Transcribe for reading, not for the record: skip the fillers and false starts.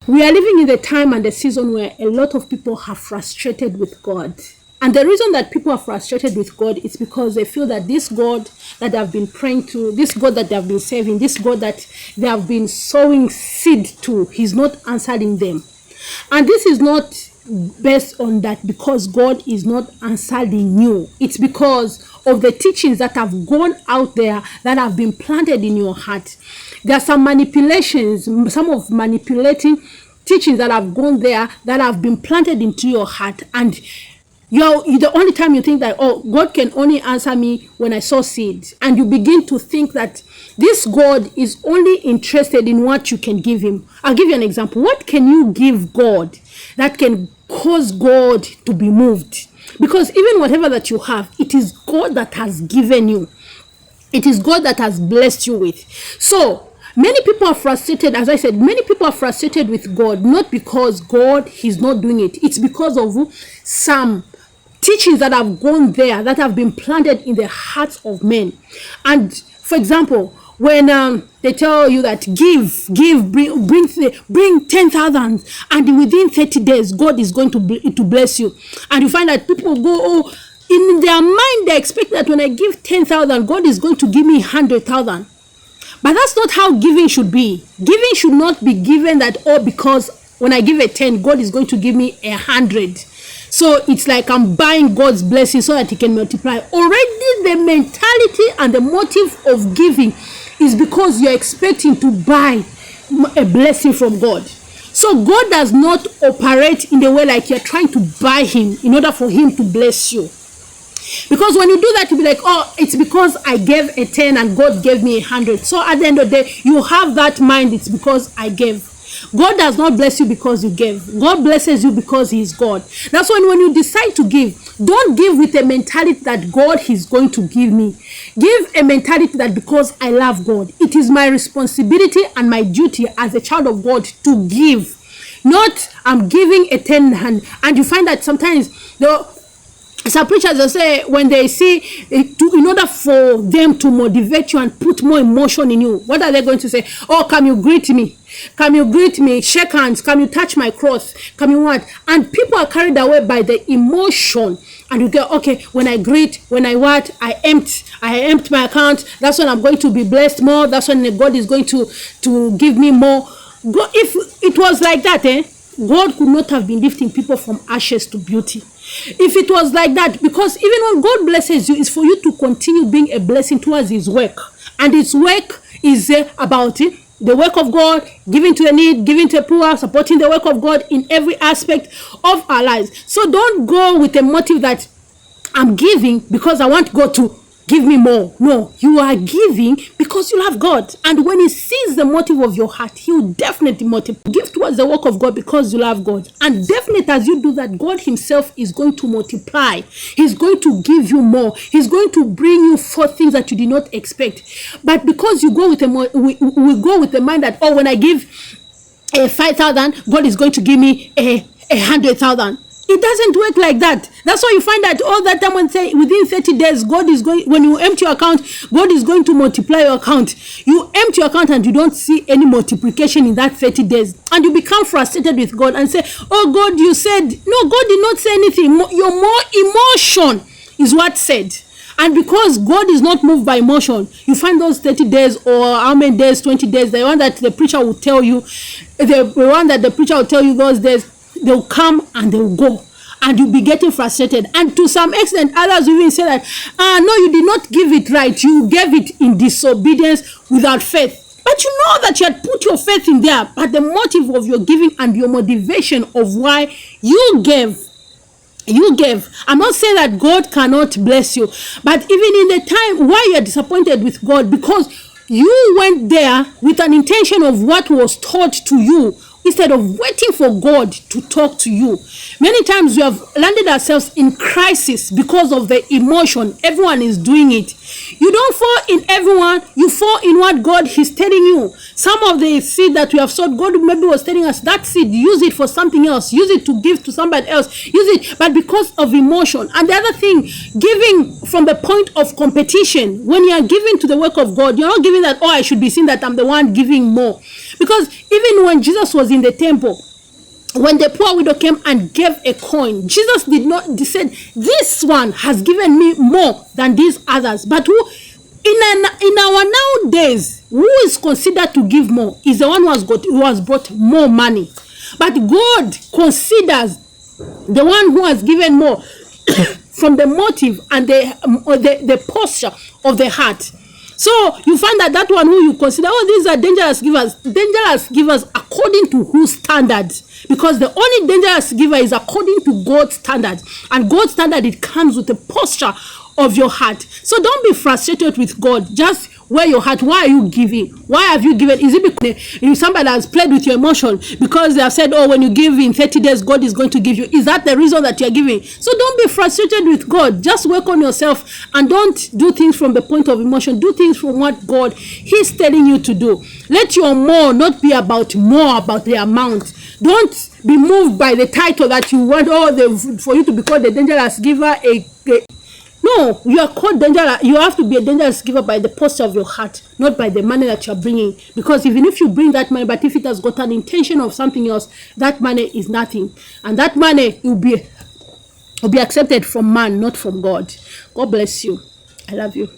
We are living in the time and the season where a lot of people are frustrated with God. And the reason that people are frustrated with God is because they feel that this God that they have been praying to, this God that they have been serving, this God that they have been sowing seed to, He's not answering them. And this is not based on that because God is not answering you. It's because of the teachings that have gone out there that have been planted in your heart. There are some manipulations, some of manipulating teachings that have gone there that have been planted into your heart, and you're the only time you think that, oh, God can only answer me when I sow seed. And you begin to think that this God is only interested in what you can give Him. I'll give you an example. What can you give God that can cause God to be moved? Because even whatever that you have, it is God that has given you. It is God that has blessed you with. So many people are frustrated. As I said, many people are frustrated with God, not because God is not doing it. It's because of some teachings that have gone there, that have been planted in the hearts of men. And for example, when they tell you that bring 10,000, and within 30 days God is going to bless you, and you find that people go, oh, in their mind they expect that when I give 10,000, God is going to give me 100,000. But that's not how giving should be. Giving should not be given that, oh, because when I give a 10, God is going to give me 100. So it's like I'm buying God's blessing so that He can multiply. Already the mentality and the motive of giving is because you're expecting to buy a blessing from God. So God does not operate in the way like you're trying to buy Him in order for Him to bless you. Because when you do that, you'll be like, oh, it's because I gave a 10 and God gave me 100. So at the end of the day, you have that mind, it's because I gave. God does not bless you because you gave. God blesses you because He is God. That's why when you decide to give, don't give with a mentality that God is going to give me. Give a mentality that because I love God, it is my responsibility and my duty as a child of God to give. Not I'm giving a 10 and you find that sometimes some preachers will say, when they see in order for them to motivate you and put more emotion in you, what are they going to say? Oh, come you greet me? Come you greet me? Shake hands? Come you touch my cross? Come you what? And people are carried away by the emotion. And you go, okay, when I greet, when I what? I empty my account. That's when I'm going to be blessed more. That's when God is going to give me more. God, if it was like that, God could not have been lifting people from ashes to beauty. If it was like that, because even when God blesses you, it's for you to continue being a blessing towards His work. And His work is about it. The work of God, giving to the need, giving to the poor, supporting the work of God in every aspect of our lives. So don't go with a motive that I'm giving because I want God to give me more. No, you are giving because you love God. And when He sees the motive of your heart, He will definitely multiply. Give towards the work of God because you love God. And definitely as you do that, God Himself is going to multiply. He's going to give you more. He's going to bring you forth things that you did not expect. But because you go with we go with the mind that, oh, when I give 5,000, God is going to give me 100,000. It doesn't work like that. That's why you find that all that time when say within 30 days, God is going, when you empty your account, God is going to multiply your account. You empty your account and you don't see any multiplication in that 30 days. And you become frustrated with God and say, oh God, you said, no, God did not say anything. Your more emotion is what said. And because God is not moved by emotion, you find those 30 days or how many days, 20 days, the one that the preacher will tell you, the one that the preacher will tell you those days, they'll come and they'll go, and you'll be getting frustrated. And to some extent, others will even say that, no, you did not give it right. You gave it in disobedience without faith. But you know that you had put your faith in there, but the motive of your giving and your motivation of why you gave. I'm not saying that God cannot bless you, but even in the time why you are disappointed with God, because you went there with an intention of what was taught to you, instead of waiting for God to talk to you. Many times we have landed ourselves in crisis because of the emotion. Everyone is doing it. You don't fall in everyone, you fall in what God is telling you. Some of the seed that we have sowed, God maybe was telling us that seed, use it for something else, use it to give to somebody else, use it, but because of emotion. And the other thing, giving from the point of competition. When you are giving to the work of God, you're not giving that, oh, I should be seen that I'm the one giving more. Because even when Jesus was in the temple, when the poor widow came and gave a coin, Jesus did not said, this one has given me more than these others. But who in our nowadays, who is considered to give more is the one who has brought more money. But God considers the one who has given more from the motive and the posture of the heart. So you find that one who you consider, oh, these are dangerous givers according to whose standards? Because the only dangerous giver is according to God's standards. And God's standard, it comes with the posture of your heart. So don't be frustrated with God. Just wear your heart. Why are you giving? Why have you given? Is it because somebody has played with your emotion? Because they have said, oh, when you give in 30 days, God is going to give you. Is that the reason that you are giving? So don't be frustrated with God. Just work on yourself and don't do things from the point of emotion. Do things from what God He's telling you to do. Let your more not be about the amount. Don't be moved by the title that you want, for you to be called the dangerous giver. No, you are called dangerous. You have to be a dangerous giver by the posture of your heart, not by the money that you are bringing. Because even if you bring that money, but if it has got an intention of something else, that money is nothing. And that money will be accepted from man, not from God. God bless you. I love you.